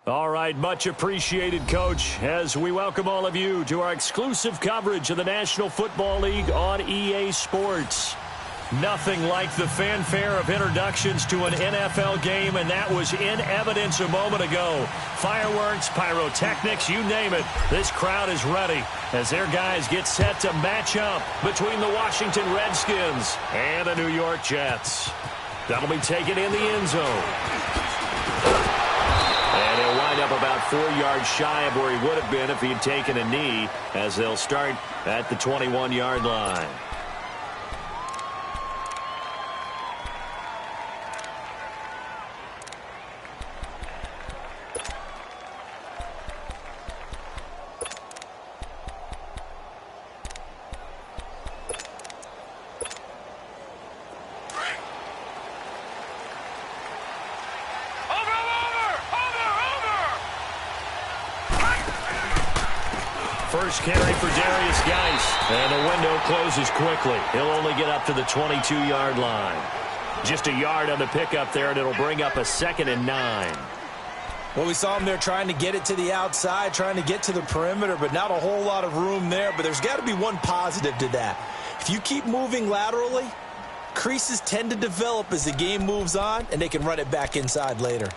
All right, much appreciated, Coach, as we welcome all of you to our exclusive coverage of the National Football League on EA Sports. Nothing like the fanfare of introductions to an NFL game, and that was in evidence a moment ago. Fireworks, pyrotechnics, you name it. This crowd is ready as their guys get set to match up between the Washington Redskins and the New York Jets. That'll be taken in the end zone. And he'll wind up about 4 yards shy of where he would have been if he had taken a knee, as they'll start at the 21-yard line. First carry for Darius Geis, and the window closes quickly. He'll only get up to the 22-yard line. Just a yard on the pickup there, and it'll bring up a 2nd and 9. Well, we saw him there trying to get it to the outside, trying to get to the perimeter, but not a whole lot of room there. But there's got to be one positive to that. If you keep moving laterally, creases tend to develop as the game moves on, and they can run it back inside later.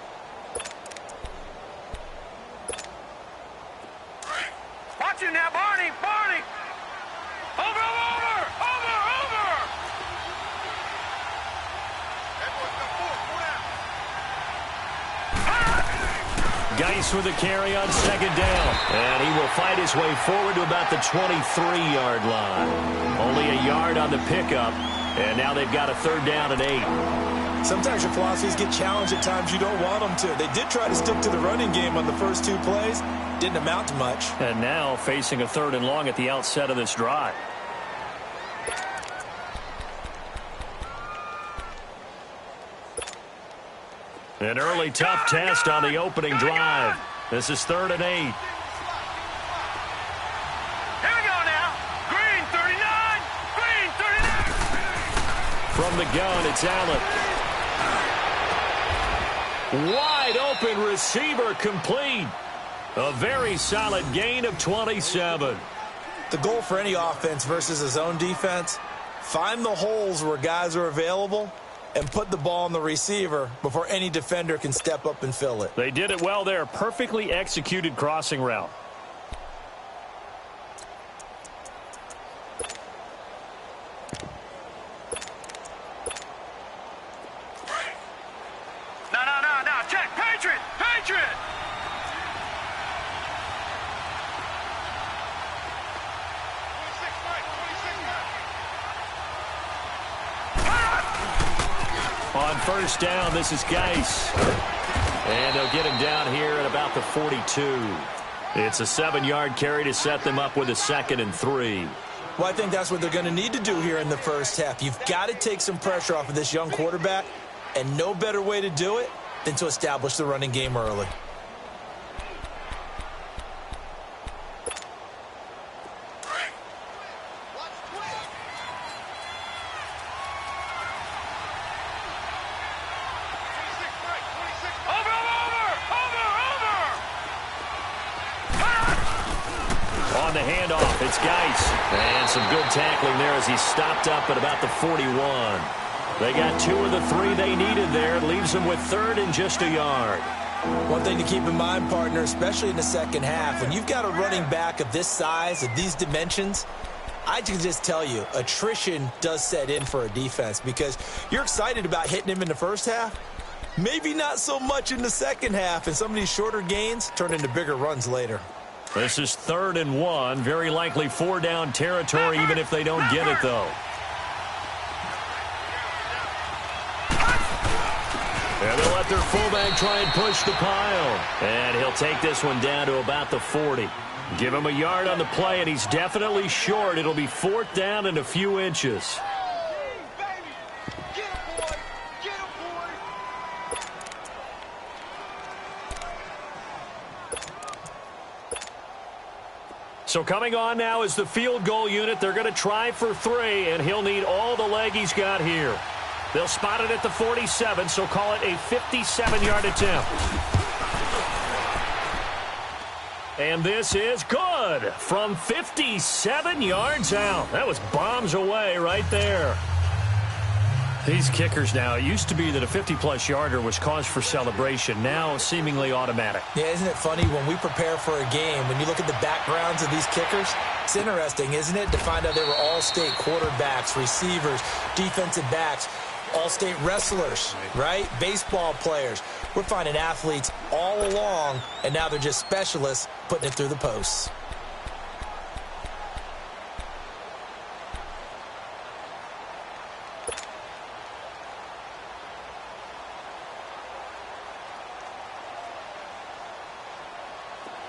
Now, Barney! Over! Geis with a carry on 2nd down, and he will fight his way forward to about the 23-yard line. Only a yard on the pickup, and now they've got a 3rd down and 8. Sometimes your philosophies get challenged at times you don't want them to. They did try to stick to the running game on the first 2 plays. Didn't amount to much. And now facing a 3rd and long at the outset of this drive. An early tough test on the opening drive. This is 3rd and 8. Here we go now. Green 39. From the gun, it's Allen. Wide open receiver complete. A very solid gain of 27. The goal for any offense versus a zone defense, find the holes where guys are available and put the ball on the receiver before any defender can step up and fill it. They did it well there. Perfectly executed crossing route. No. Check. Patriot. On 1st down, this is Geis. And they'll get him down here at about the 42. It's a 7-yard carry to set them up with a 2nd and 3. Well, I think that's what they're going to need to do here in the first half. You've got to take some pressure off of this young quarterback, and no better way to do it than to establish the running game early. On the handoff, it's Geis. And some good tackling there as he stopped up at about the 41. They got 2 of the 3 they needed there. It leaves them with 3rd and just a yard. One thing to keep in mind, partner, especially in the second half, when you've got a running back of this size, of these dimensions, I can just tell you, attrition does set in for a defense because you're excited about hitting him in the first half. Maybe not so much in the second half, and some of these shorter gains turn into bigger runs later. This is 3rd and 1. Very likely 4-down territory, even if they don't get it, though. And they'll let their fullback try and push the pile. And he'll take this one down to about the 40. Give him a yard on the play, and he's definitely short. It'll be 4th down and a few inches. So coming on now is the field goal unit. They're going to try for 3, and he'll need all the leg he's got here. They'll spot it at the 47, so call it a 57-yard attempt. And this is good from 57 yards out. That was bombs away right there. These kickers now, it used to be that a 50-plus yarder was cause for celebration. Now seemingly automatic. Yeah, isn't it funny when we prepare for a game, when you look at the backgrounds of these kickers, it's interesting, isn't it, to find out they were all-state quarterbacks, receivers, defensive backs, all-state wrestlers, right? Baseball players. We're finding athletes all along, and now they're just specialists putting it through the posts.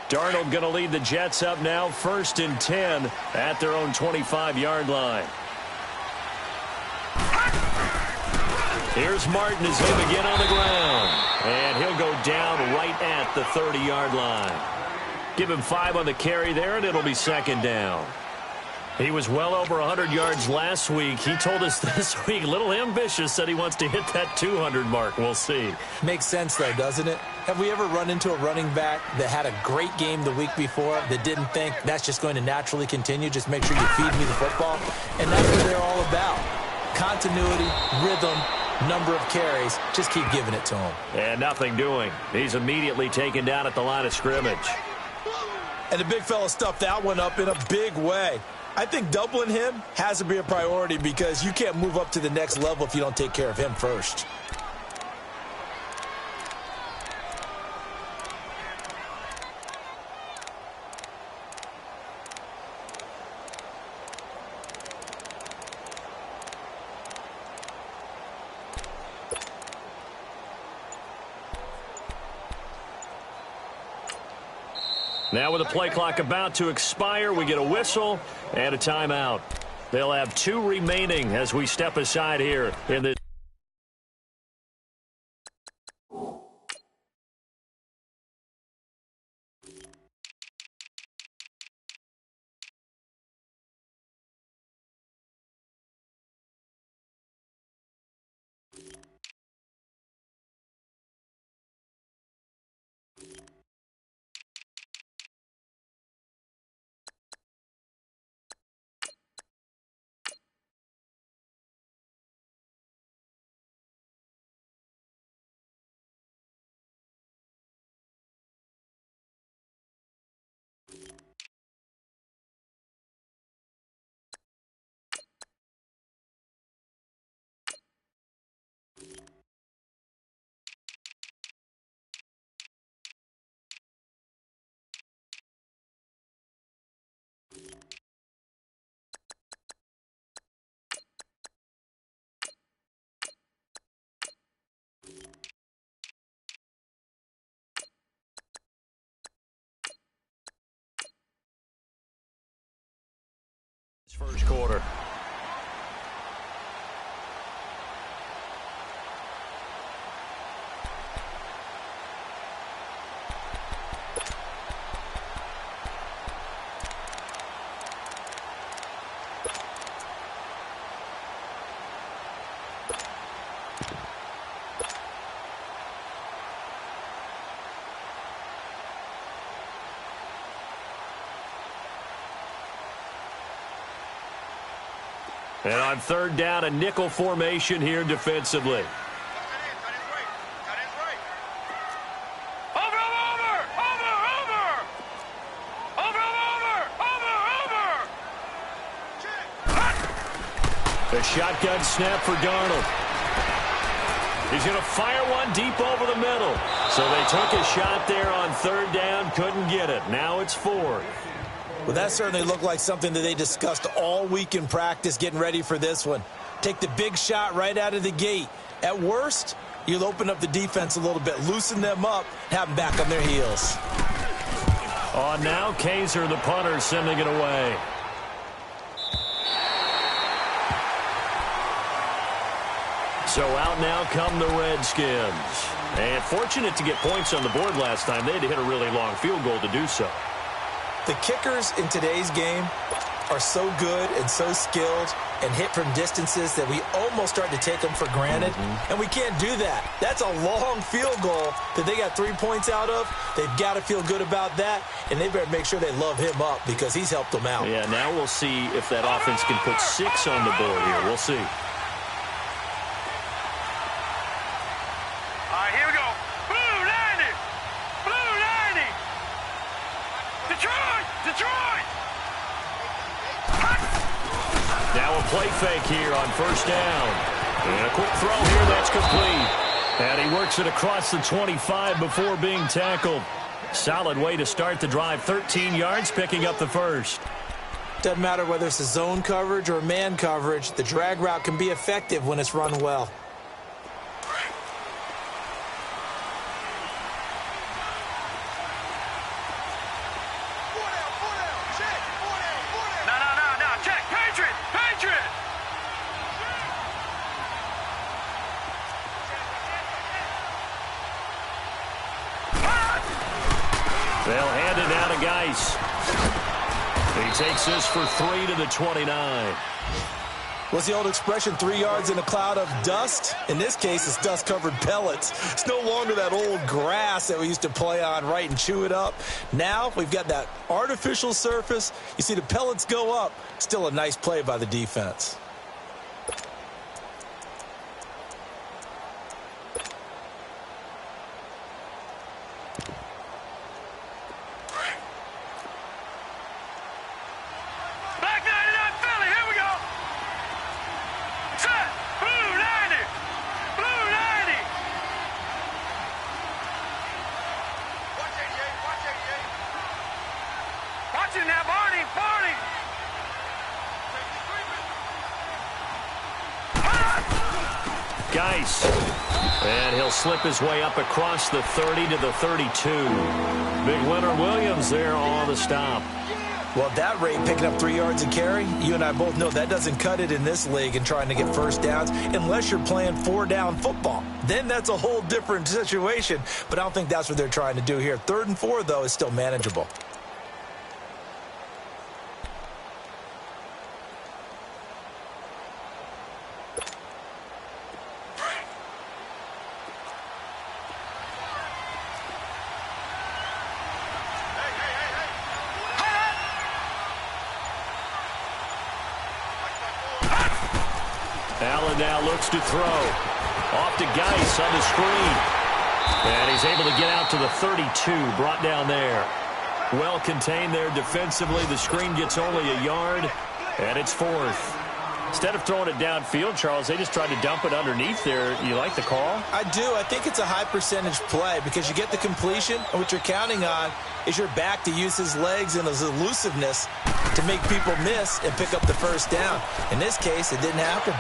Darnold going to lead the Jets up now, 1st and 10 at their own 25-yard line. Here's Martin as him again on the ground. And he'll go down right at the 30-yard line. Give him 5 on the carry there, and it'll be 2nd down. He was well over 100 yards last week. He told us this week, a little ambitious, said he wants to hit that 200 mark. We'll see. Makes sense, though, doesn't it? Have we ever run into a running back that had a great game the week before that didn't think that's just going to naturally continue? Just make sure you feed me the football. And that's what they're all about. Continuity, rhythm, number of carries. Just keep giving it to him. And nothing doing. He's immediately taken down at the line of scrimmage. And the big fella stuffed that one up in a big way. I think doubling him has to be a priority because you can't move up to the next level if you don't take care of him first. Now with the play clock about to expire, we get a whistle and a timeout. They'll have 2 remaining as we step aside here in the first quarter. And on 3rd down, a nickel formation here defensively. A shotgun snap for Darnold. He's going to fire one deep over the middle. So they took a shot there on 3rd down, couldn't get it. Now it's 4th. Well, that certainly looked like something that they discussed all week in practice getting ready for this one. Take the big shot right out of the gate. At worst, you'll open up the defense a little bit, loosen them up, have them back on their heels. On now, Kaiser, the punter, sending it away. So out now come the Redskins. And fortunate to get points on the board last time. They had to hit a really long field goal to do so. The kickers in today's game, are so good and so skilled and hit from distances that we almost start to take them for granted, and we can't do that. That's a long field goal that they got 3 points out of. They've got to feel good about that, and they better make sure they love him up because he's helped them out. Yeah, now we'll see if that offense can put 6 on the board here. We'll see. All right, here we go. Blue 90. Blue 90. Detroit. Detroit. Now a play fake here on first down. And a quick throw here, that's complete. And he works it across the 25 before being tackled. Solid way to start the drive. 13 yards, picking up the first. Doesn't matter whether it's a zone coverage or man coverage. The drag route can be effective when it's run well. No. Check. Patriot. Patriot. They'll hand it down to Geis. He takes this for 3 to the 29. What's the old expression, 3 yards in a cloud of dust? In this case, it's dust-covered pellets. It's no longer that old grass that we used to play on, right, and chew it up. Now we've got that artificial surface. You see the pellets go up. Still a nice play by the defense. Black 99 Philly. Here we go. Set. Blue 90. Blue 90. Watch it now, Barney. Barney. Geis. And he'll slip his way up across the 30 to the 32. Big winner Williams there on the stop. Well, at that rate, picking up 3 yards a carry, you and I both know that doesn't cut it in this league and trying to get first downs unless you're playing 4-down football. Then that's a whole different situation, but I don't think that's what they're trying to do here. 3rd and 4, though, is still manageable. Allen now looks to throw. Off to Geis on the screen. And he's able to get out to the 32, brought down there. Well contained there defensively. The screen gets only a yard, and it's 4th. Instead of throwing it downfield, Charles, they just tried to dump it underneath there. You like the call? I do. I think it's a high percentage play because you get the completion, and what you're counting on is your back to use his legs and his elusiveness to make people miss and pick up the first down. In this case, it didn't happen.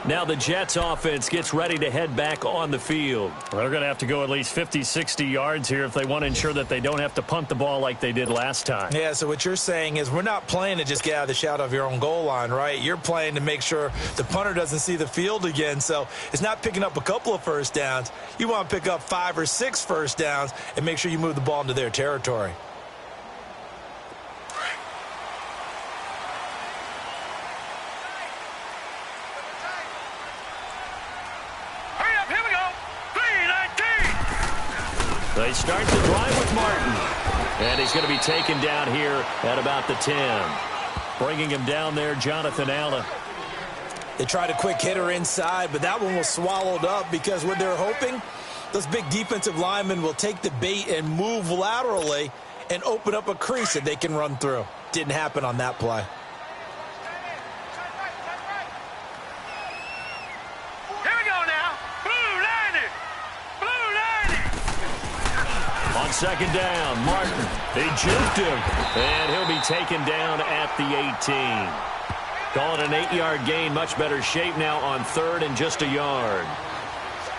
Now the Jets offense gets ready to head back on the field. They're going to have to go at least 50, 60 yards here if they want to ensure that they don't have to punt the ball like they did last time. Yeah, so what you're saying is we're not playing to just get out of the shadow of your own goal line, right? You're playing to make sure the punter doesn't see the field again. So it's not picking up a couple of first downs. You want to pick up 5 or 6 first downs and make sure you move the ball into their territory. They start the drive with Martin. And he's going to be taken down here at about the 10. Bringing him down there, Jonathan Allen. They tried a quick hitter inside, but that one was swallowed up because what they're hoping, those big defensive linemen will take the bait and move laterally and open up a crease that they can run through. Didn't happen on that play. On second down, Martin, he juked him, and he'll be taken down at the 18. Calling an 8-yard gain, much better shape now on 3rd and just a yard.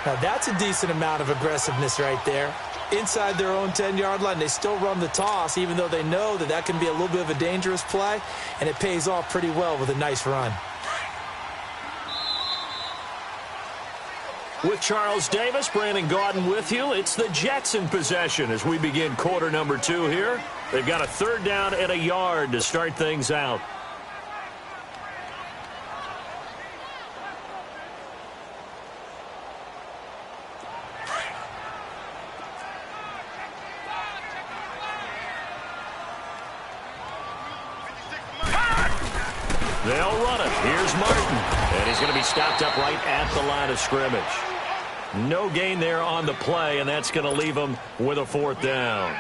Now that's a decent amount of aggressiveness right there. Inside their own 10-yard line, they still run the toss, even though they know that that can be a little bit of a dangerous play, and it pays off pretty well with a nice run. With Charles Davis, Brandon Gaudin with you. It's the Jets in possession as we begin quarter number 2 here. They've got a 3rd down and a yard to start things out. They'll run it. Here's Martin. And he's going to be stopped up right at the line of scrimmage. No gain there on the play, and that's going to leave him with a 4th down.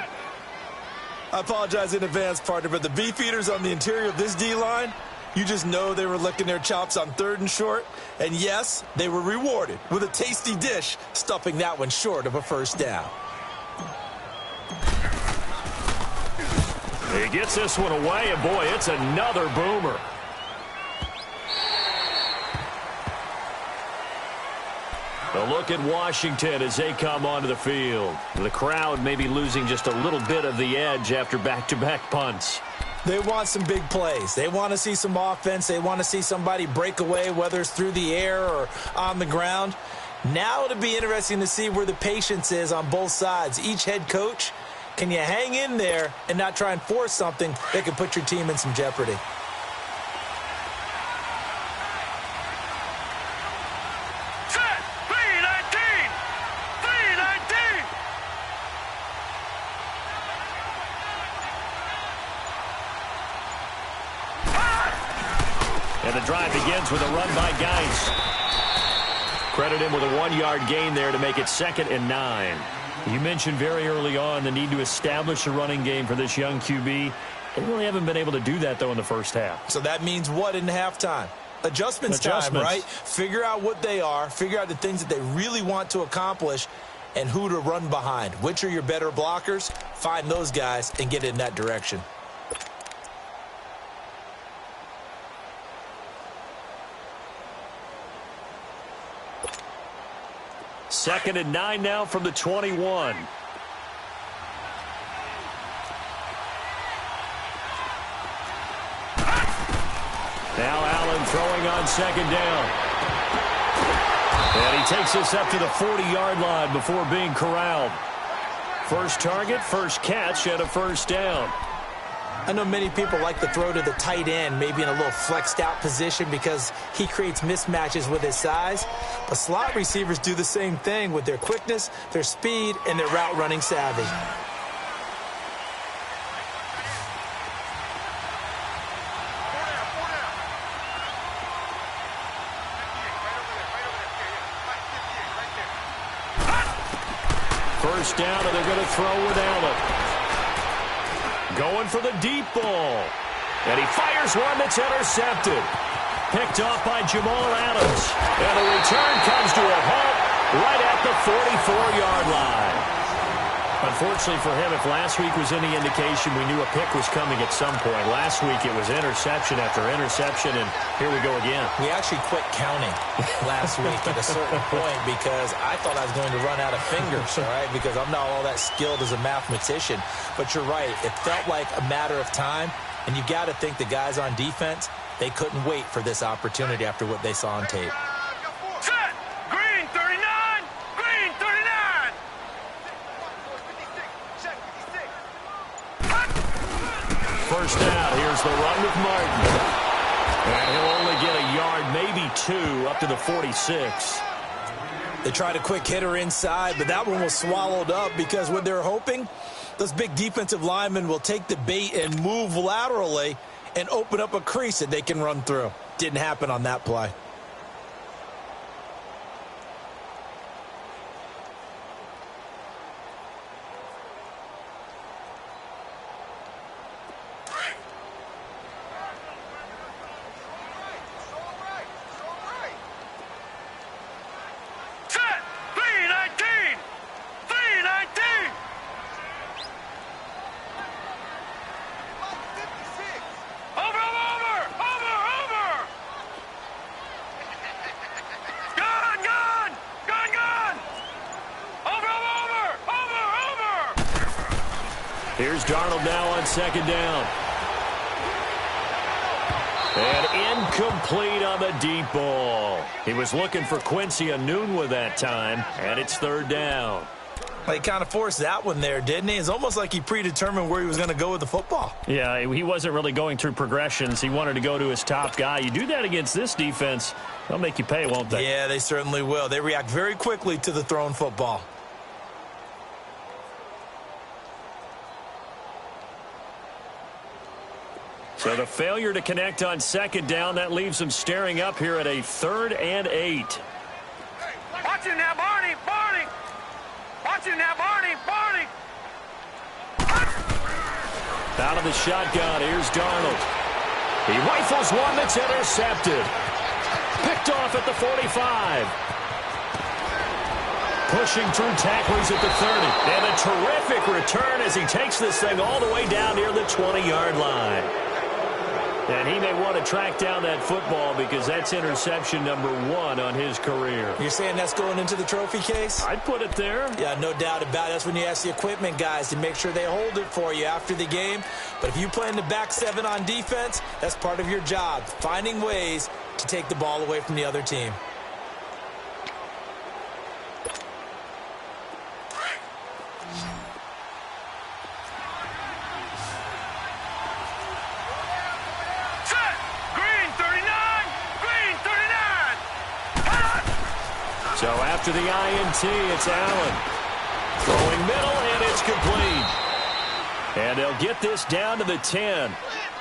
I apologize in advance, partner, but the beefeaters on the interior of this D-line, you just know they were licking their chops on 3rd and short. And yes, they were rewarded with a tasty dish, stuffing that one short of a 1st down. He gets this one away, and boy, it's another boomer. A look at Washington as they come onto the field. The crowd may be losing just a little bit of the edge after back-to-back punts. They want some big plays. They want to see some offense. They want to see somebody break away, whether it's through the air or on the ground. Now it'll be interesting to see where the patience is on both sides. Each head coach, can you hang in there and not try and force something that could put your team in some jeopardy? And the drive begins with a run by Geis. Credit him with a 1-yard gain there to make it 2nd and 9. You mentioned very early on the need to establish a running game for this young QB. They really haven't been able to do that, though, in the first half. So that means what in halftime? Adjustments time, right? Figure out what they are. Figure out the things that they really want to accomplish and who to run behind. Which are your better blockers? Find those guys and get in that direction. Second and 9 now from the 21. Now Allen throwing on 2nd down. And he takes this up to the 40-yard line before being corralled. First target, first catch, and a 1st down. I know many people like to throw to the tight end, maybe in a little flexed out position because he creates mismatches with his size. But slot receivers do the same thing with their quickness, their speed, and their route running savvy. First down, and they're going to throw with Allen. Going for the deep ball. And he fires one that's intercepted. Picked off by Jamal Adams. And the return comes to a halt right at the 44-yard line. Unfortunately for him, if last week was any indication, we knew a pick was coming at some point. Last week it was interception after interception, and here we go again. We actually quit counting last week at a certain point because I thought I was going to run out of fingers, all right, because I'm not all that skilled as a mathematician. But you're right. It felt like a matter of time, and you got to think the guys on defense, they couldn't wait for this opportunity after what they saw on tape. Set! Green 39! Green 39! First down. Here's the run with Martin. And he'll only get a yard, maybe 2, up to the 46. They tried a quick hitter inside, but that one was swallowed up because what they're hoping, those big defensive linemen will take the bait and move laterally and open up a crease that they can run through. Didn't happen on that play. Here's Darnold now on 2nd down. And incomplete on the deep ball. He was looking for Quincy Enunwa that time, and it's third down. He kind of forced that one there, didn't he? It's almost like he predetermined where he was going to go with the football. Yeah, he wasn't really going through progressions. He wanted to go to his top guy. You do that against this defense, they'll make you pay, won't they? Yeah, they certainly will. They react very quickly to the thrown football. So the failure to connect on second down, that leaves them staring up here at a 3rd and 8. Watch him now, Barney. Barney. Watch him now, Barney. Barney. Out of the shotgun, here's Darnold. He rifles one that's intercepted. Picked off at the 45. Pushing through tacklers at the 30. And a terrific return as he takes this thing all the way down near the 20-yard line. And he may want to track down that football because that's interception number 1 on his career. You're saying that's going into the trophy case? I'd put it there. Yeah, no doubt about it. That's when you ask the equipment guys to make sure they hold it for you after the game. But if you play in the back 7 on defense, that's part of your job, finding ways to take the ball away from the other team. So after the INT, it's Allen. Throwing middle, and it's complete. And they'll get this down to the 10.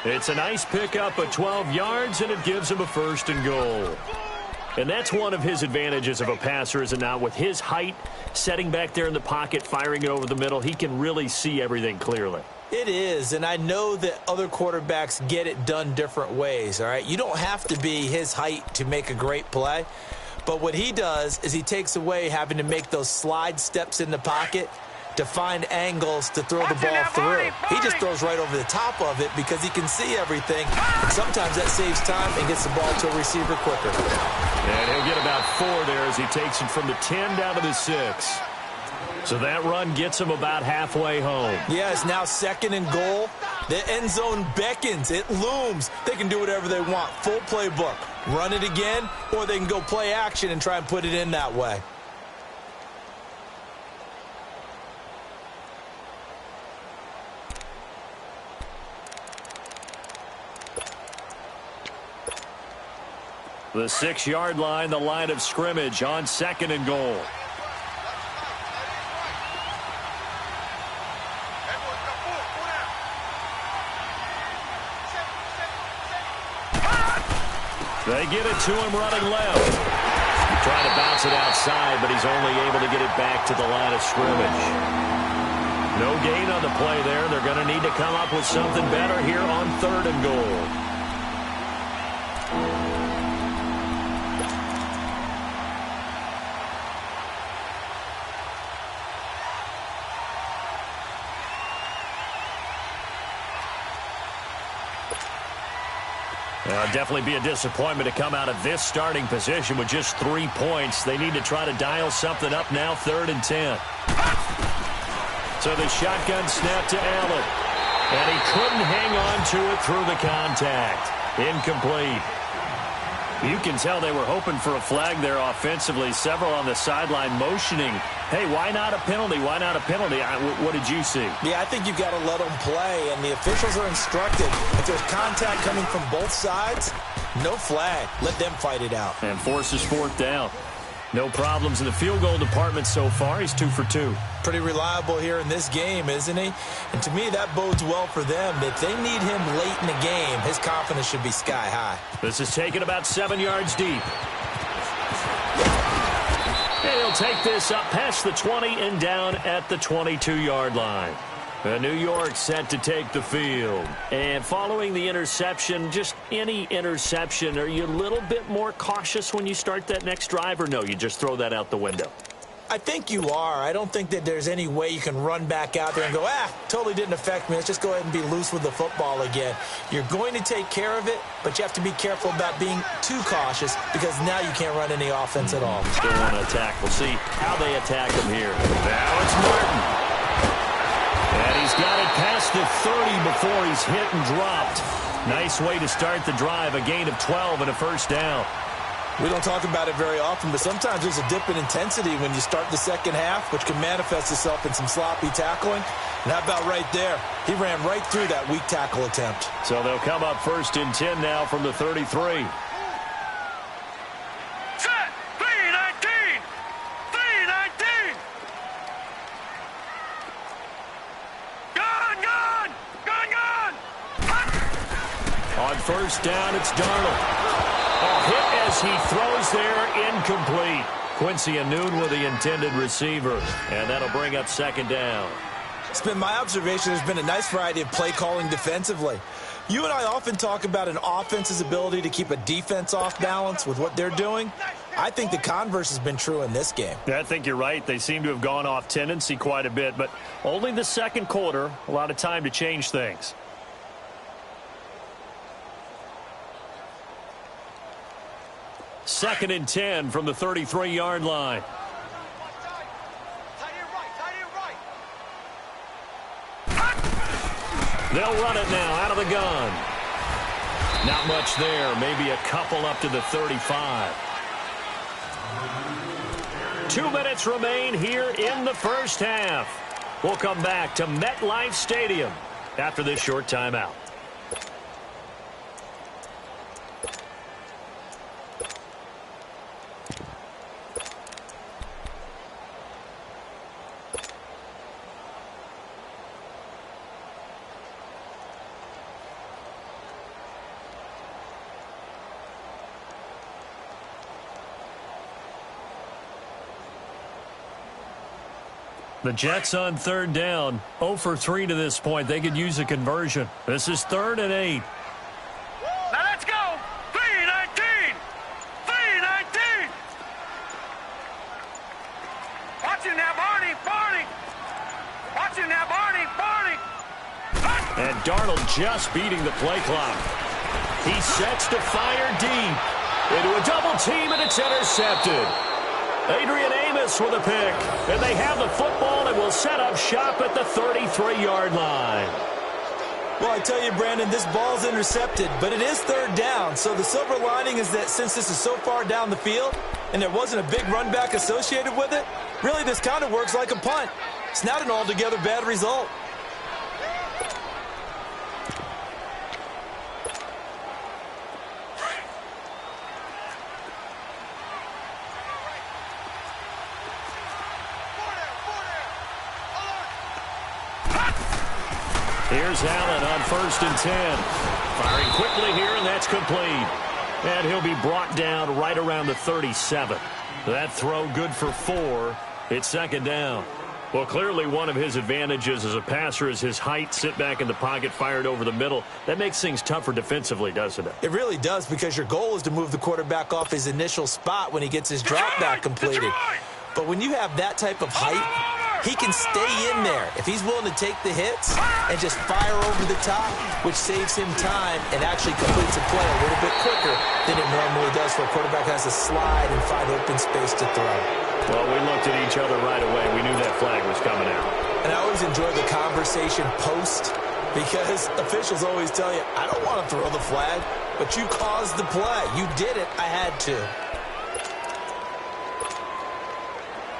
It's a nice pickup of 12 yards, and it gives him a 1st and goal. And that's one of his advantages of a passer, is it not? With his height, setting back there in the pocket, firing it over the middle, he can really see everything clearly. It is, and I know that other quarterbacks get it done different ways, all right? You don't have to be his height to make a great play. But what he does is he takes away having to make those slide steps in the pocket to find angles to throw the ball through. He just throws right over the top of it because he can see everything. And sometimes that saves time and gets the ball to a receiver quicker. And he'll get about 4 there as he takes it from the 10 down to the 6. So that run gets him about halfway home. Yeah, it's now 2nd and goal. The end zone beckons. It looms. They can do whatever they want. Full playbook. Run it again, or they can go play action and try and put it in that way. The 6-yard line, the line of scrimmage on 2nd and goal. They get it to him running left. Trying to bounce it outside, but he's only able to get it back to the line of scrimmage. No gain on the play there. They're going to need to come up with something better here on 3rd and goal. Definitely be a disappointment to come out of this starting position with just 3 points. They need to try to dial something up now, 3rd and 10. So the shotgun snap to Allen. And he couldn't hang on to it through the contact. Incomplete. You can tell they were hoping for a flag there offensively. Several on the sideline motioning. Hey, why not a penalty? Why not a penalty? What did you see? Yeah, I think you've got to let them play, and the officials are instructed. If there's contact coming from both sides, no flag. Let them fight it out. And forces 4th down. No problems in the field goal department so far. He's 2 for 2. Pretty reliable here in this game, isn't he? And to me, that bodes well for them. If they need him late in the game, his confidence should be sky high. This is taken about 7 yards deep. And he'll take this up past the 20 and down at the 22-yard line. New York set to take the field. And following the interception, just any interception, are you a little bit more cautious when you start that next drive, or no, you just throw that out the window? I think you are. I don't think that there's any way you can run back out there and go, totally didn't affect me. Let's just go ahead and be loose with the football again. You're going to take care of it, but you have to be careful about being too cautious because now you can't run any offense at all. Still want to attack. We'll see how they attack him here. Now it's Martin. And he's got it past the 30 before he's hit and dropped. Nice way to start the drive, a gain of 12 and a first down. We don't talk about it very often, but sometimes there's a dip in intensity when you start the second half, which can manifest itself in some sloppy tackling. And how about right there? He ran right through that weak tackle attempt. So they'll come up 1st and 10 now from the 33. Set. 3-19. 3-19. Gun, gun. Gun, gun. On 1st down, it's Darnold. A hit as he throws there, incomplete. Quincy Anoon with the intended receiver, and that'll bring up 2nd down. It's been my observation there's been a nice variety of play calling defensively. You and I often talk about an offense's ability to keep a defense off balance with what they're doing. I think the converse has been true in this game. Yeah, I think you're right. They seem to have gone off tendency quite a bit, but only the second quarter, a lot of time to change things. 2nd and 10 from the 33-yard line. They'll run it now out of the gun. Not much there. Maybe a couple up to the 35. 2 minutes remain here in the first half. We'll come back to MetLife Stadium after this short timeout. The Jets on 3rd down, 0 for 3 to this point. They could use a conversion. This is 3rd and 8. Now let's go. 3-19. 3-19. Watch him now, Barney. Barney. Watch him now, Barney. Barney. And Darnold just beating the play clock. He sets to fire deep into a double team, and it's intercepted. Adrian Amos with a pick, and they have the football and will set up shop at the 33-yard line. Well, I tell you, Brandon, this ball's intercepted, but it is 3rd down. So the silver lining is that since this is so far down the field and there wasn't a big run back associated with it, really this kind of works like a punt. It's not an altogether bad result. Here's Allen on 1st and 10. Firing quickly here, and that's complete. And he'll be brought down right around the 37. That throw good for 4. It's 2nd down. Well, clearly one of his advantages as a passer is his height, sit back in the pocket, fired over the middle. That makes things tougher defensively, doesn't it? It really does, because your goal is to move the quarterback off his initial spot when he gets his drop back completed. But when you have that type of height, he can stay in there if he's willing to take the hits and just fire over the top, which saves him time and actually completes a play a little bit quicker than it normally does, where a quarterback has to slide and find open space to throw. Well, we looked at each other right away. We knew that flag was coming out. And I always enjoy the conversation post, because officials always tell you, I don't want to throw the flag, but you caused the play. You did it. I had to.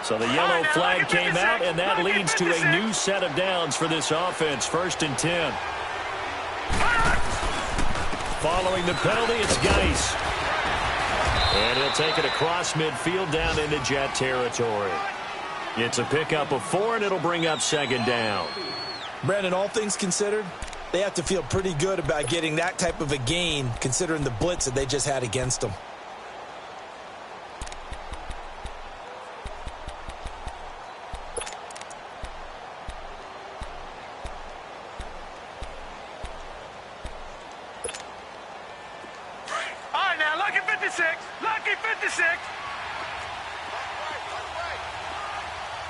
So the yellow flag came out, and that leads to a new set of downs for this offense. 1st and 10. Following the penalty, it's Geis. And he'll take it across midfield down into Jet territory. It's a pickup of 4, and it'll bring up 2nd down. Brandon, all things considered, they have to feel pretty good about getting that type of a gain, considering the blitz that they just had against them. Lucky 56.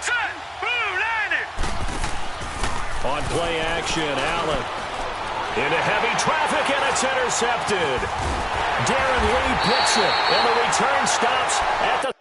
Set. Boom, landed. On play action, Allen. Into heavy traffic, and it's intercepted. Darren Lee picks it, and the return stops at the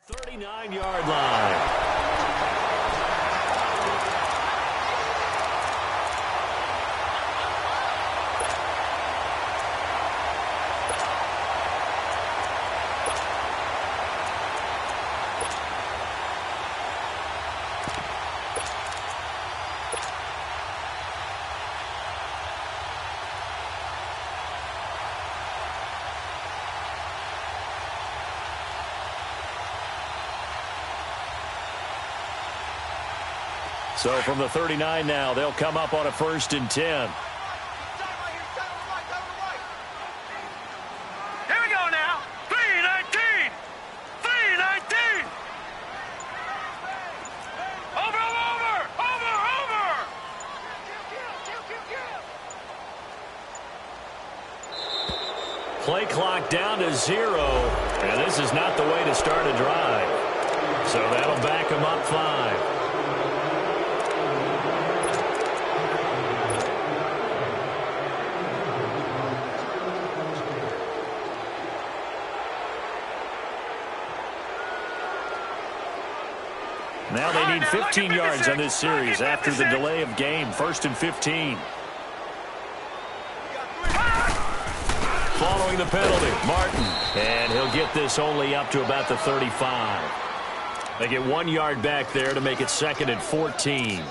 39-yard line. So from the 39 now, they'll come up on a 1st and 10. Here we go now. 3-19. 3-19. Over. Play clock down to 0, and this is not the way to start a drive. So that'll back them up 5. Now they need 15 yards on this series after the delay of game. 1st and 15. Following the penalty, Martin. And he'll get this only up to about the 35. They get 1 yard back there to make it 2nd and 14.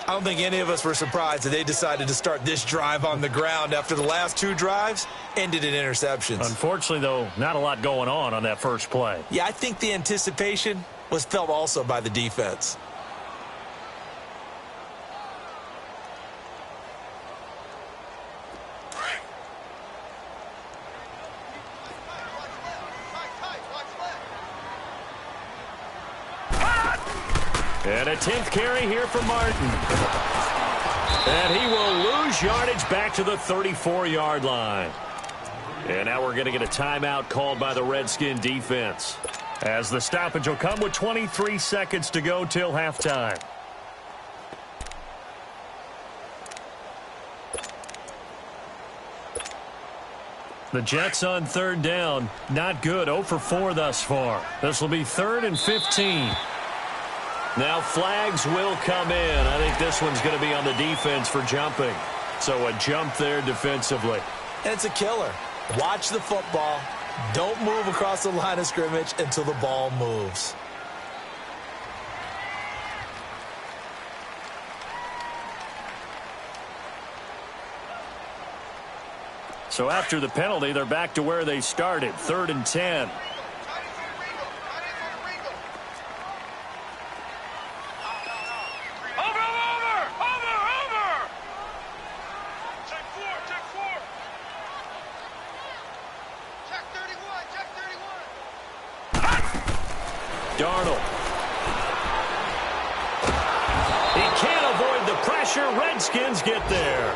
I don't think any of us were surprised that they decided to start this drive on the ground after the last 2 drives ended in interceptions. Unfortunately, though, not a lot going on that first play. Yeah, I think the anticipation was felt also by the defense. And a 10th carry here for Martin. And he will lose yardage back to the 34-yard line. And now we're going to get a timeout called by the Redskin defense, as the stoppage will come with 23 seconds to go till halftime. The Jets on 3rd down. Not good. 0 for 4 thus far. This will be 3rd and 15. Now flags will come in. I think this one's going to be on the defense for jumping. So a jump there defensively. And it's a killer. Watch the football. Don't move across the line of scrimmage until the ball moves. So after the penalty, they're back to where they started. 3rd and 10. Darnold. He can't avoid the pressure. Redskins get there.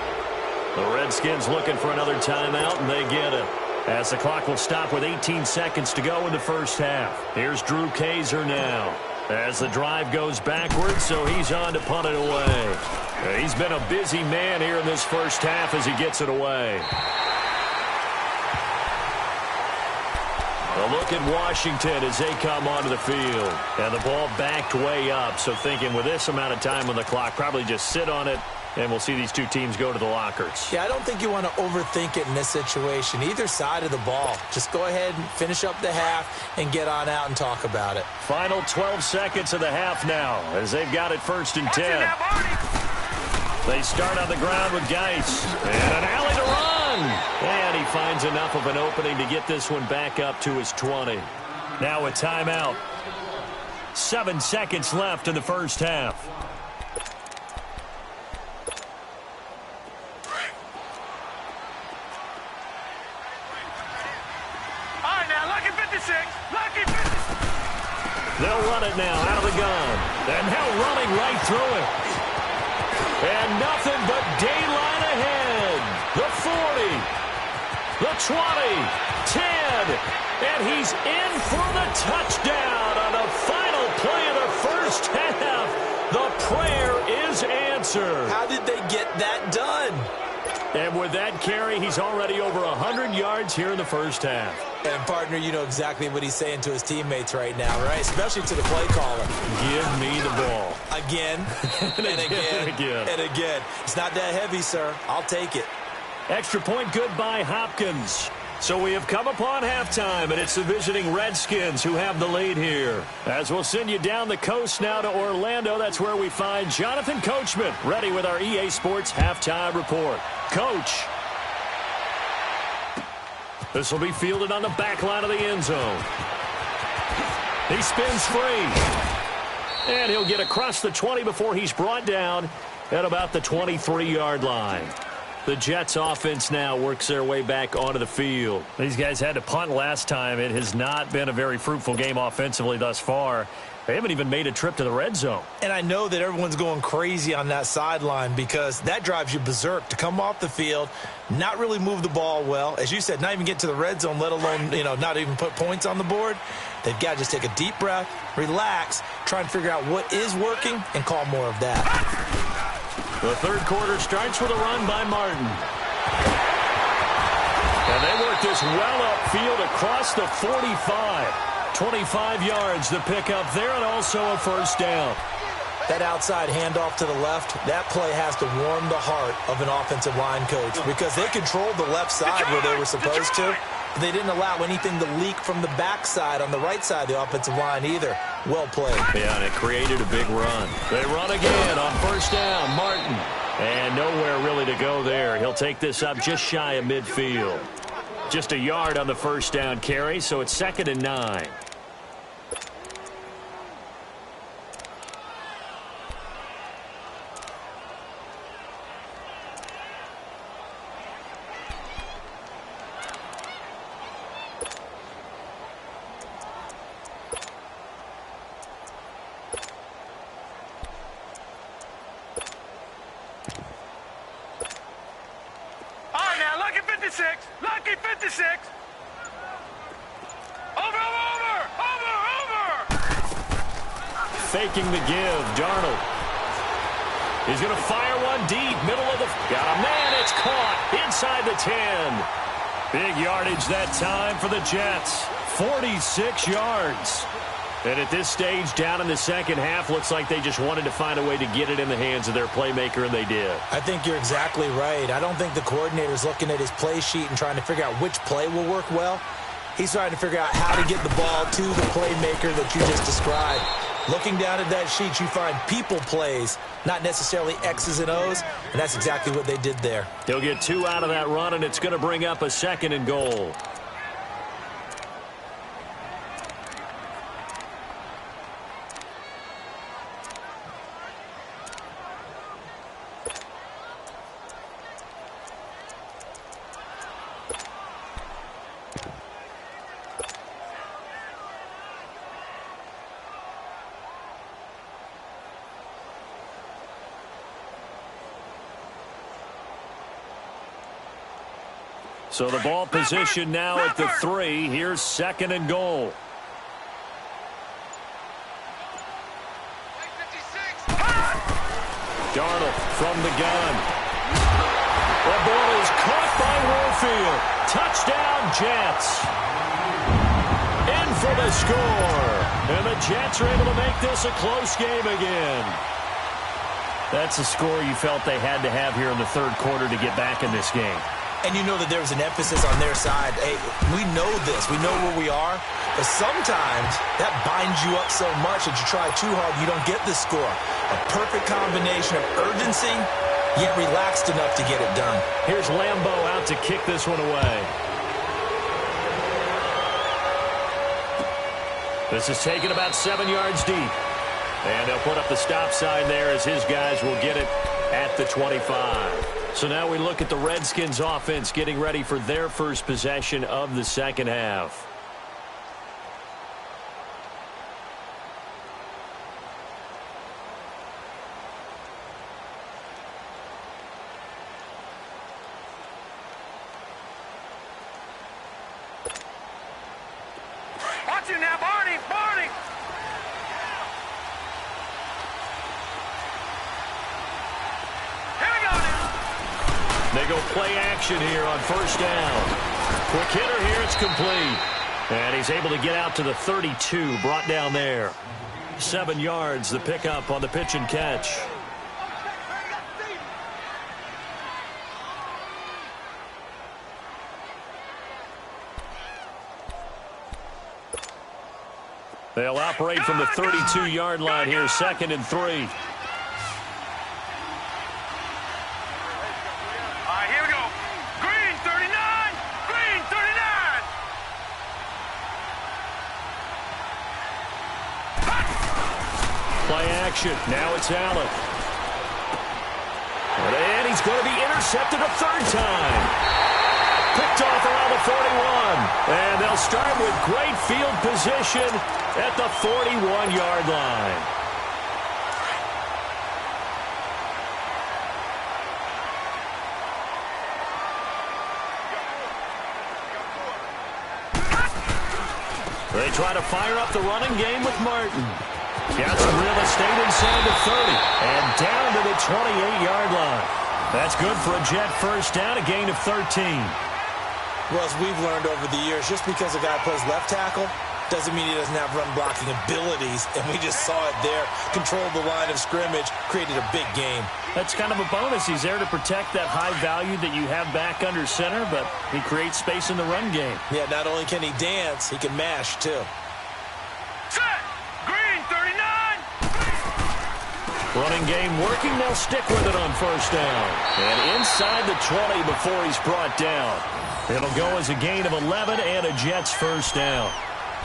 The Redskins looking for another timeout, and they get it. As the clock will stop with 18 seconds to go in the first half. Here's Drew Kaiser now. As the drive goes backwards, so he's on to punt it away. He's been a busy man here in this first half as he gets it away. A look at Washington as they come onto the field. And the ball backed way up, so thinking with this amount of time on the clock, probably just sit on it, and we'll see these two teams go to the lockers. Yeah, I don't think you want to overthink it in this situation. Either side of the ball. Just go ahead and finish up the half and get on out and talk about it. Final 12 seconds of the half now as they've got it 1st and 10. They start on the ground with Geis. And an alley to run. And he finds enough of an opening to get this one back up to his 20. Now a timeout. 7 seconds left in the first half. All right, now, lucky 56. Lucky 56. They'll run it now out of the gun. And now running right through it. And nothing but daylight ahead. The 40, the 20, 10, and he's in for the touchdown on the final play of the first half. The prayer is answered. How did they get that done? And with that carry, he's already over 100 yards here in the first half. And, partner, you know exactly what he's saying to his teammates right now, right? Especially to the play caller. Give me the ball. Again, and again, and again. It's not that heavy, sir. I'll take it. Extra point good by Hopkins. So we have come upon halftime, and it's the visiting Redskins who have the lead here. As we'll send you down the coast now to Orlando, that's where we find Jonathan Coachman, ready with our EA Sports halftime report. Coach. This will be fielded on the back line of the end zone. He spins free. And he'll get across the 20 before he's brought down at about the 23-yard line. The Jets offense now works their way back onto the field. These guys had to punt last time. It has not been a very fruitful game offensively thus far. They haven't even made a trip to the red zone. And I know that everyone's going crazy on that sideline because that drives you berserk to come off the field, not really move the ball well. As you said, not even get to the red zone, let alone, not even put points on the board. They've got to just take a deep breath, relax, try and figure out what is working, and call more of that. The third quarter starts with a run by Martin. And they work this well upfield across the 45. 25 yards to pick up there, and also a first down. That outside handoff to the left, that play has to warm the heart of an offensive line coach because they controlled the left side where they were supposed to. But they didn't allow anything to leak from the backside on the right side of the offensive line either. Well played. Yeah, and it created a big run. They run again on first down. Martin. And nowhere really to go there. He'll take this up just shy of midfield. Just a yard on the first down carry, so it's 2nd and 9. Lucky 56. Over. Faking the give, Darnold. He's going to fire one deep, middle of the... Got a man, it's caught inside the 10. Big yardage that time for the Jets. 46 yards. And at this stage, down in the second half, looks like they just wanted to find a way to get it in the hands of their playmaker, and they did. I think you're exactly right. I don't think the coordinator's looking at his play sheet and trying to figure out which play will work well. He's trying to figure out how to get the ball to the playmaker that you just described. Looking down at that sheet, you find people plays, not necessarily X's and O's, and that's exactly what they did there. He'll get 2 out of that run, and it's going to bring up a 2nd and goal. So the ball position now at the 3. Here's 2nd and goal. Darnold from the gun. The ball is caught by Warfield. Touchdown, Jets. In for the score. And the Jets are able to make this a close game again. That's a score you felt they had to have here in the third quarter to get back in this game. And you know that there was an emphasis on their side. Hey, we know this. We know where we are. But sometimes that binds you up so much that you try too hard, you don't get the score. A perfect combination of urgency, yet relaxed enough to get it done. Here's Lambeau out to kick this one away. This is taken about 7 yards deep. And they'll put up the stop sign there as his guys will get it at the 25. So now we look at the Redskins offense getting ready for their first possession of the second half. They go play action here on first down. Quick hitter here, it's complete. And he's able to get out to the 32, brought down there. 7 yards, the pickup on the pitch and catch. They'll operate from the 32-yard line here, 2nd and 3. All right, here we go. Green 39. Green 39. Play action. Now it's Allen. And he's going to be intercepted a 3rd time. Picked off around the 41. And they'll start with great field position at the 41-yard line. They try to fire up the running game with Martin. Got some real estate inside the 30 and down to the 28-yard line. That's good for a Jet first down, a gain of 13. Well, as we've learned over the years, just because a guy plays left tackle doesn't mean he doesn't have run-blocking abilities, and we just saw it there. Controlled the line of scrimmage, created a big game. That's kind of a bonus. He's there to protect that high value that you have back under center, but he creates space in the run game. Yeah, not only can he dance, he can mash, too. Set. Green 39. Running game working. They'll stick with it on first down. And inside the 20 before he's brought down. It'll go as a gain of 11 and a Jets first down.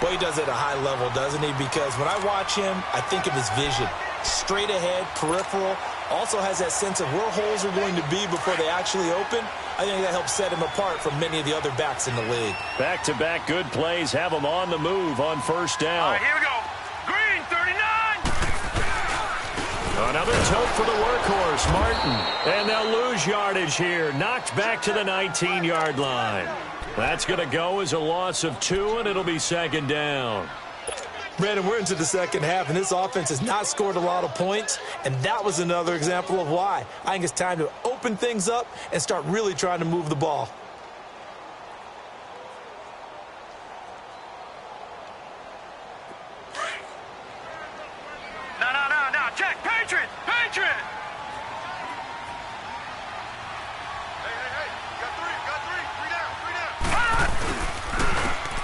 Well, he does it at a high level, doesn't he? Because when I watch him, I think of his vision. Straight ahead, peripheral. Also has that sense of where holes are going to be before they actually open. I think that helps set him apart from many of the other backs in the league. Back-to-back good plays have him on the move on first down. All right, here we go. Green 39. Another tote for the workhorse, Martin. And they'll lose yardage here. Knocked back to the 19-yard line. That's going to go as a loss of 2, and it'll be 2nd down. Brandon, we're into the second half, and this offense has not scored a lot of points, and that was another example of why. I think it's time to open things up and start really trying to move the ball. No. Check. Patriot. Patriot. Hey. Got three.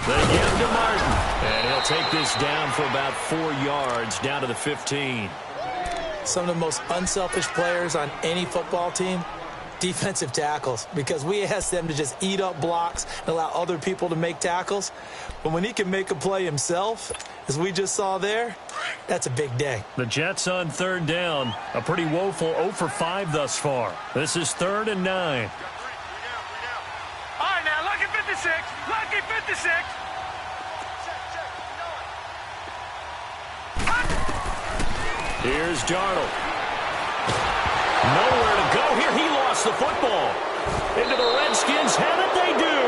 They give him to Martin. And he'll take this down for about 4 yards, down to the 15. Some of the most unselfish players on any football team, defensive tackles, because we ask them to just eat up blocks and allow other people to make tackles. But when he can make a play himself, as we just saw there, that's a big day. The Jets on 3rd down. A pretty woeful 0 for 5 thus far. This is 3rd and 9. All right, now, lucky 56. Lucky 56. Here's Darnold. Nowhere to go here. He lost the football. Into the Redskins. Have it, they do.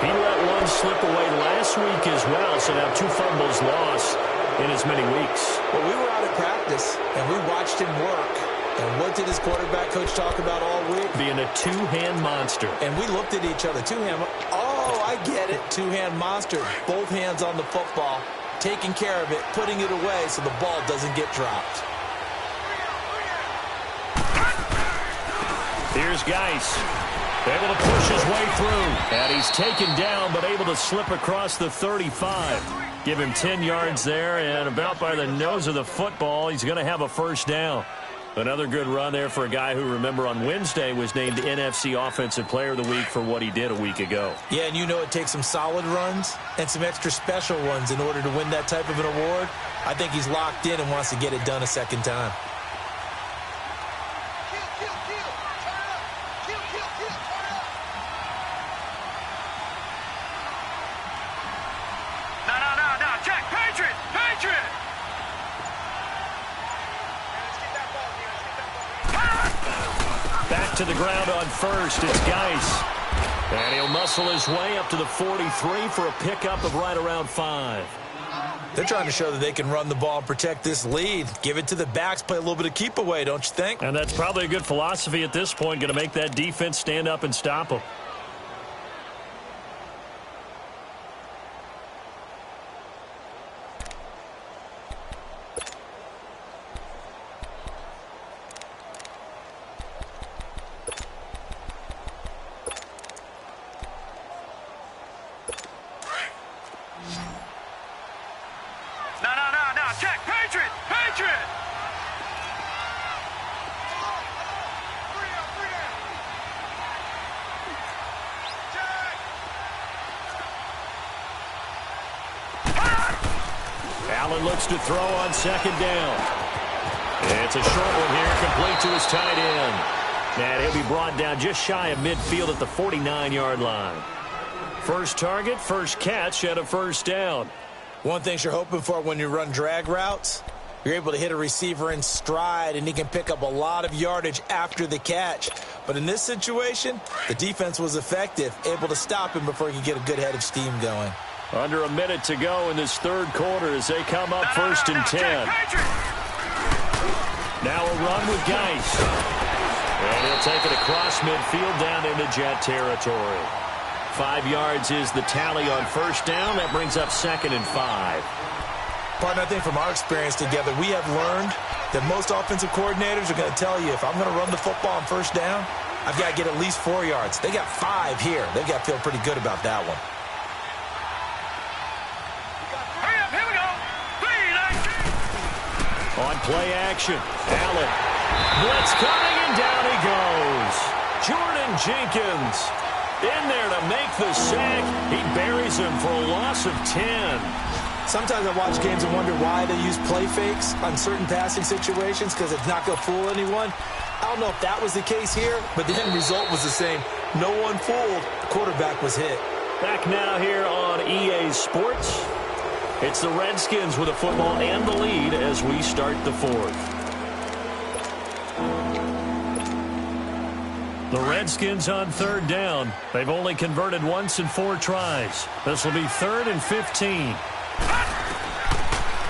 He let one slip away last week as well, so now 2 fumbles lost in as many weeks. Well, we were out at practice, and we watched him work. And what did his quarterback coach talk about all week? Being a 2-hand monster. And we looked at each other. 2-hand. Oh, I get it. 2-hand monster. Both hands on the football, taking care of it, putting it away so the ball doesn't get dropped. Here's Geis. Able to push his way through. And he's taken down, but able to slip across the 35. Give him 10 yards there, and about by the nose of the football, he's going to have a first down. Another good run there for a guy who, remember, on Wednesday was named NFC Offensive Player of the Week for what he did a week ago. Yeah, and you know it takes some solid runs and some extra special ones in order to win that type of an award. I think he's locked in and wants to get it done a second time. No. Check. Patriot. Patriot. Back to the ground on first. It's Geis. And he'll muscle his way up to the 43 for a pickup of right around 5. They're trying to show that they can run the ball and protect this lead. Give it to the backs, play a little bit of keep away, don't you think? And that's probably a good philosophy at this point, going to make that defense stand up and stop them. No, check, Patriot! Allen looks to throw on second down. It's a short one here, complete to his tight end. And he'll be brought down just shy of midfield at the 49-yard line. First target, first catch, and a first down. One thing you're hoping for when you run drag routes, you're able to hit a receiver in stride, and he can pick up a lot of yardage after the catch. But in this situation, the defense was effective, able to stop him before he could get a good head of steam going. Under a minute to go in this third quarter as they come up first and 10. Now a run with Geis. And he'll take it across midfield down into Jet territory. 5 yards is the tally on first down. That brings up 2nd and 5. Partner, I think from our experience together, we have learned that most offensive coordinators are going to tell you, if I'm going to run the football on first down, I've got to get at least 4 yards. They got 5 here. They've got to feel pretty good about that one. Hurry up, here we go. 3-19. On play action, Allen. Blitz coming, and down he goes. Jordan Jenkins in there to make the sack. He buries him for a loss of 10. Sometimes I watch games and wonder why they use play fakes on certain passing situations, because it's not going to fool anyone. I don't know if that was the case here, but the end result was the same. No one fooled. The quarterback was hit. Back now here on EA Sports. It's the Redskins with a football and the lead as we start the fourth. The Redskins on third down. They've only converted once in 4 tries. This will be 3rd and 15.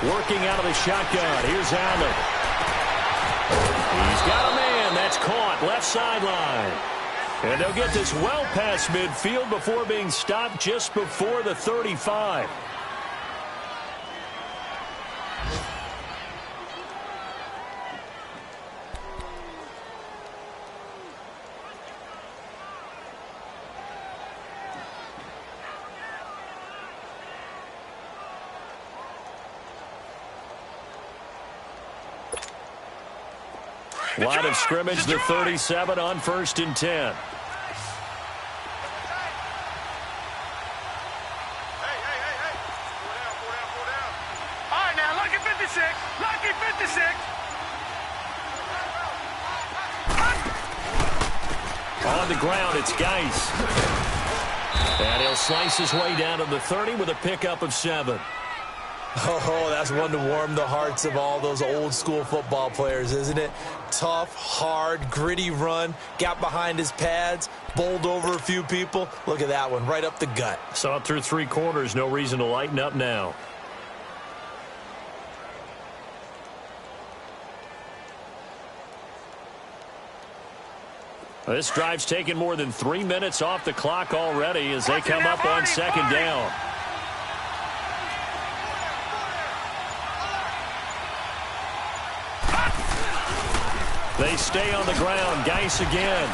Working out of the shotgun. Here's Allen. He's got a man. That's caught. Left sideline. And they'll get this well past midfield before being stopped just before the 35. Line of scrimmage, the 37 on 1st and 10. Hey. All right, now, lucky 56. Lucky 56. On the ground, it's Geis. And he'll slice his way down to the 30 with a pickup of 7. Oh, that's one to warm the hearts of all those old-school football players, isn't it? Tough, hard, gritty run, got behind his pads, bowled over a few people. Look at that one, right up the gut. Saw it through 3 quarters, no reason to lighten up now. This drive's taken more than 3 minutes off the clock already as they come up on 2nd down. They stay on the ground. Geis again.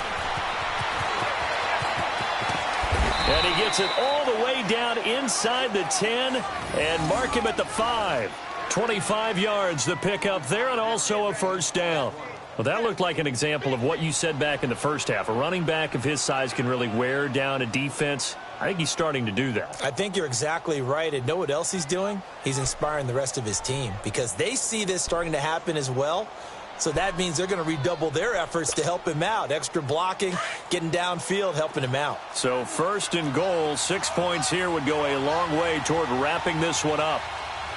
And he gets it all the way down inside the 10 and mark him at the 5. 25 yards the pickup there, and also a first down. Well, that looked like an example of what you said back in the first half. A running back of his size can really wear down a defense. I think he's starting to do that. I think you're exactly right. And know what else he's doing? He's inspiring the rest of his team because they see this starting to happen as well. So that means they're going to redouble their efforts to help him out. Extra blocking, getting downfield, helping him out. So 1st and goal, 6 points here would go a long way toward wrapping this one up.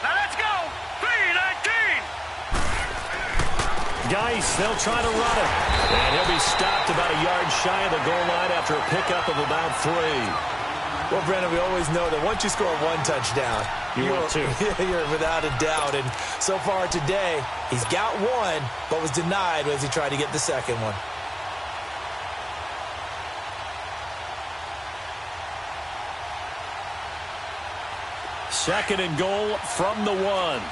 Now let's go. 3-19. Geis, they'll try to run it. And he'll be stopped about a yard shy of the goal line after a pickup of about 3. Well, Brandon, we always know that once you score 1 touchdown, You will too. You're without a doubt. And so far today, he's got one, but was denied as he tried to get the second one. Second and goal from the 1. Watch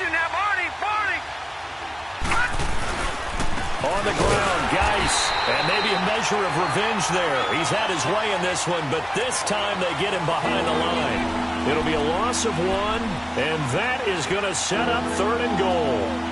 it now, Barney. Barney. On the ground, Geis. And maybe a measure of revenge there. He's had his way in this one, but this time they get him behind the line. It'll be a loss of 1, and that is going to set up third and goal.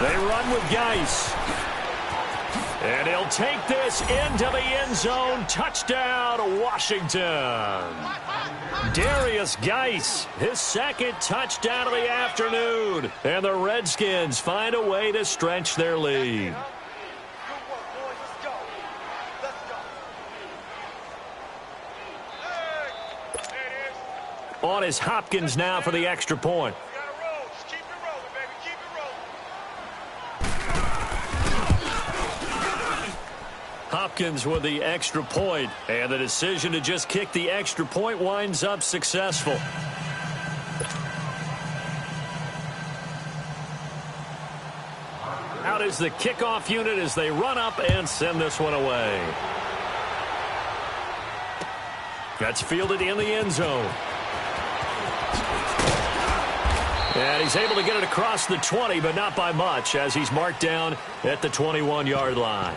They run with Geis. And he'll take this into the end zone. Touchdown, Washington. Darius Geis, his second touchdown of the afternoon. And the Redskins find a way to stretch their lead. On is Hopkins now for the extra point. Hopkins with the extra point, and the decision to just kick the extra point winds up successful. Out is the kickoff unit as they run up and send this one away. That's fielded in the end zone. And he's able to get it across the 20, but not by much, as he's marked down at the 21-yard line.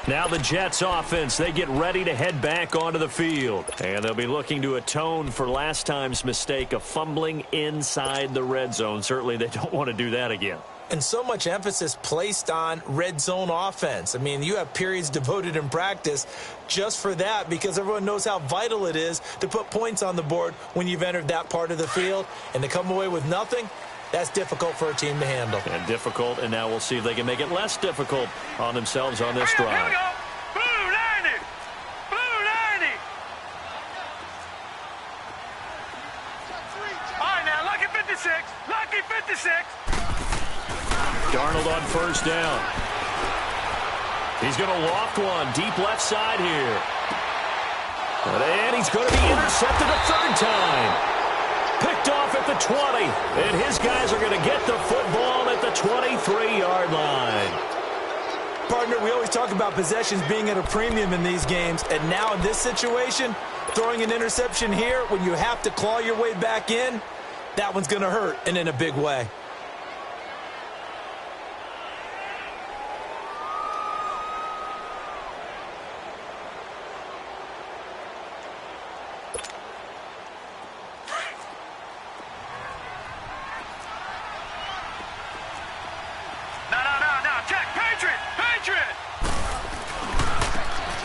Now the Jets offense, they get ready to head back onto the field. And they'll be looking to atone for last time's mistake of fumbling inside the red zone. Certainly they don't want to do that again. And so much emphasis placed on red zone offense. I mean, you have periods devoted in practice just for that because everyone knows how vital it is to put points on the board when you've entered that part of the field. And to come away with nothing, that's difficult for a team to handle. And difficult, and now we'll see if they can make it less difficult on themselves on this drive. Here we go. Blue 90. Blue 90. All right, now, lucky 56. Lucky 56. Darnold on first down. He's going to loft one deep left side here. And he's going to be intercepted a third time. Picked off at the 20. And his guys are going to get the football at the 23-yard line. Partner, we always talk about possessions being at a premium in these games. And now in this situation, throwing an interception here when you have to claw your way back in, that one's going to hurt, and in a big way.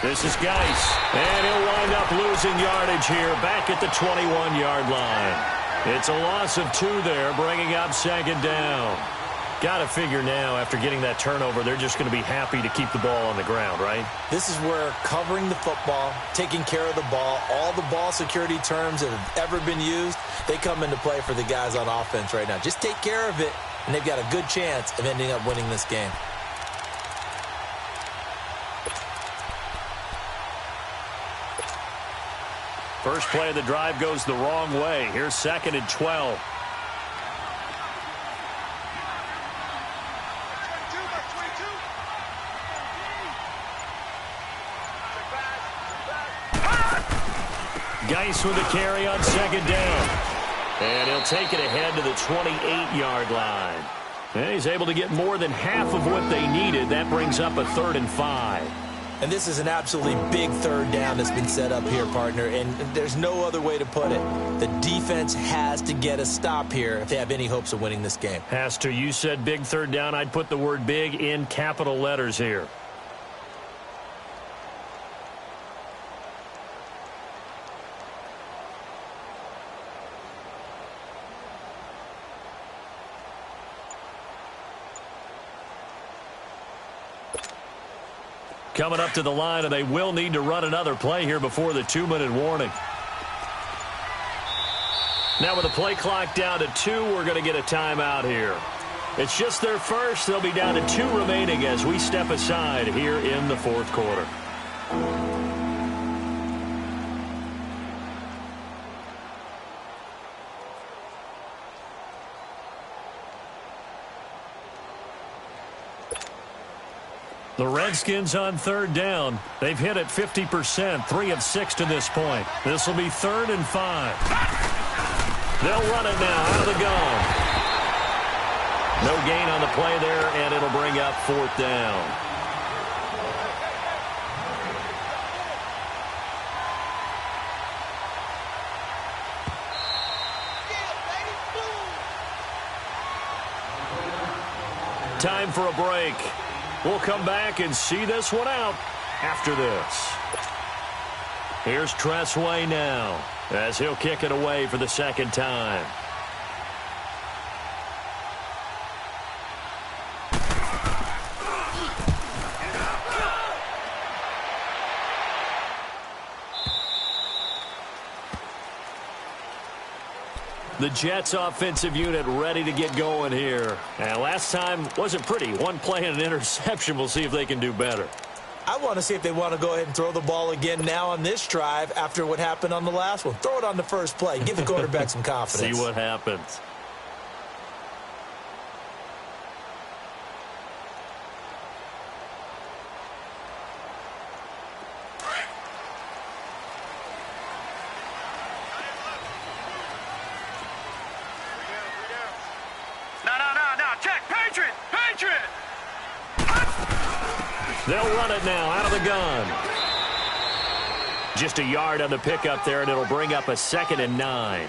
This is Geis, and he'll wind up losing yardage here back at the 21-yard line. It's a loss of 2 there, bringing up second down. Got to figure now, after getting that turnover, they're just going to be happy to keep the ball on the ground, right? This is where covering the football, taking care of the ball, all the ball security terms that have ever been used, they come into play for the guys on offense right now. Just take care of it, and they've got a good chance of ending up winning this game. First play of the drive goes the wrong way. Here's second and 12. Geis with the carry on second down. And he'll take it ahead to the 28-yard line. And he's able to get more than half of what they needed. That brings up a 3rd and 5. And this is an absolutely big third down that's been set up here, partner, and there's no other way to put it. The defense has to get a stop here if they have any hopes of winning this game. Has to. You said big third down. I'd put the word big in capital letters here. coming up to the line, and they will need to run another play here before the 2-minute warning. Now with the play clock down to 2, we're going to get a timeout here. It's just their first. They'll be down to 2 remaining as we step aside here in the fourth quarter. The Redskins on third down. They've hit it 50%, 3 of 6 to this point. This will be 3rd and 5. They'll run it now out of the gun. No gain on the play there, and it'll bring up 4th down. Time for a break. We'll come back and see this one out after this. Here's Tressway now as he'll kick it away for the second time. The Jets offensive unit ready to get going here. And last time wasn't pretty. One play and an interception. We'll see if they can do better. I want to see if they want to go ahead and throw the ball again now on this drive after what happened on the last one. Throw it on the first play. Give the quarterback some confidence. See what happens. They'll run it now out of the gun. Just a yard on the pickup there, and it'll bring up a 2nd and 9.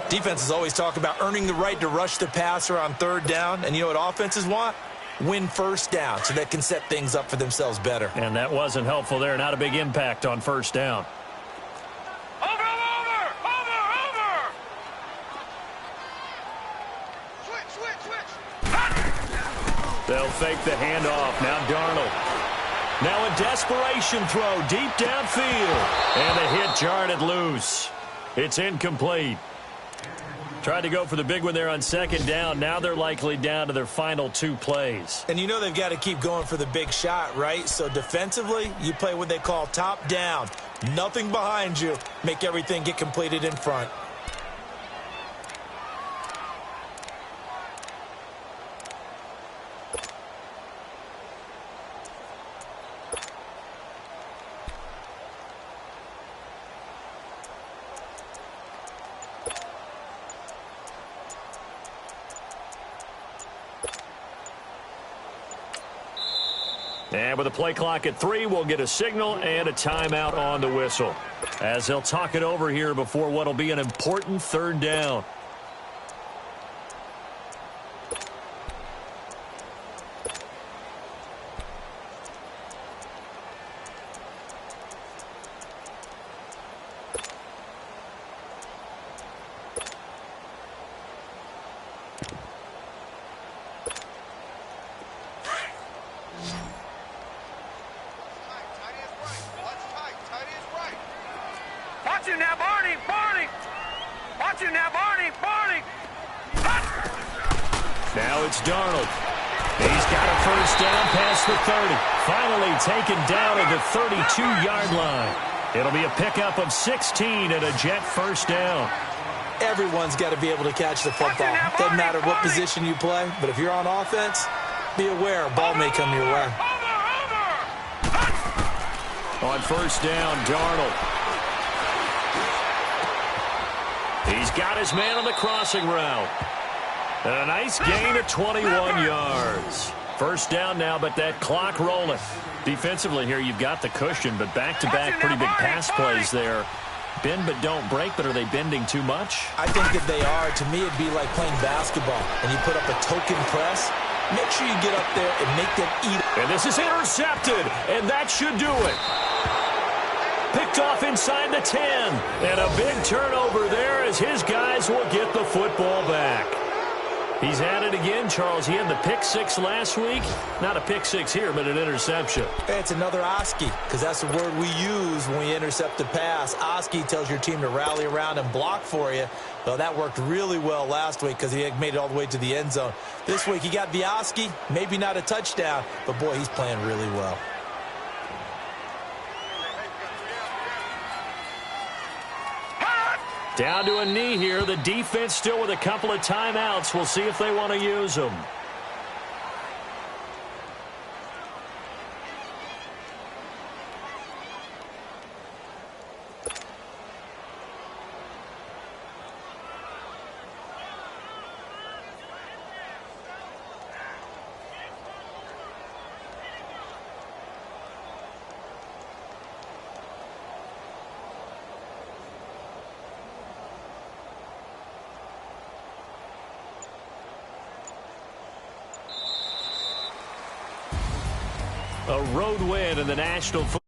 Defenses always talk about earning the right to rush the passer on third down. And you know what offenses want? Win first down so they can set things up for themselves better. And that wasn't helpful there. Not a big impact on first down. They'll fake the handoff. Now Darnold. Now a desperation throw deep downfield. And the hit jarred it loose. It's incomplete. Tried to go for the big one there on 2nd down. Now they're likely down to their final 2 plays. And you know they've got to keep going for the big shot, right? So defensively, you play what they call top down. Nothing behind you. Make everything get completed in front. And with a play clock at 3, we'll get a signal and a timeout on the whistle, as they'll talk it over here before what will be an important 3rd down. Now it's Darnold. He's got a first down past the 30. Finally taken down at the 32-yard line. It'll be a pickup of 16 and a Jet first down. Everyone's got to be able to catch the football. Doesn't matter what position you play, but if you're on offense, be aware a ball may come your way. On first down, Darnold. He's got his man on the crossing route. And a nice gain of 21 yards. First down now, but that clock rolling. Defensively here, you've got the cushion, but back-to-back pretty big pass plays there. Bend but don't break, but are they bending too much? I think that they are. To me, it'd be like playing basketball, and you put up a token press. Make sure you get up there and make them eat. And this is intercepted, and that should do it. Picked off inside the 10, and a big turnover there as his guys will get the football back. He's at it again, Charles. He had the pick six last week. Not a pick six here, but an interception. Hey, it's another Oski, because that's the word we use when we intercept a pass. Oski tells your team to rally around and block for you. Well, that worked really well last week because he had made it all the way to the end zone. This week he got the Oski, maybe not a touchdown, but boy, he's playing really well. Down to a knee here. The defense still with a couple of timeouts. We'll see if they want to use them. A road win in the National Football League.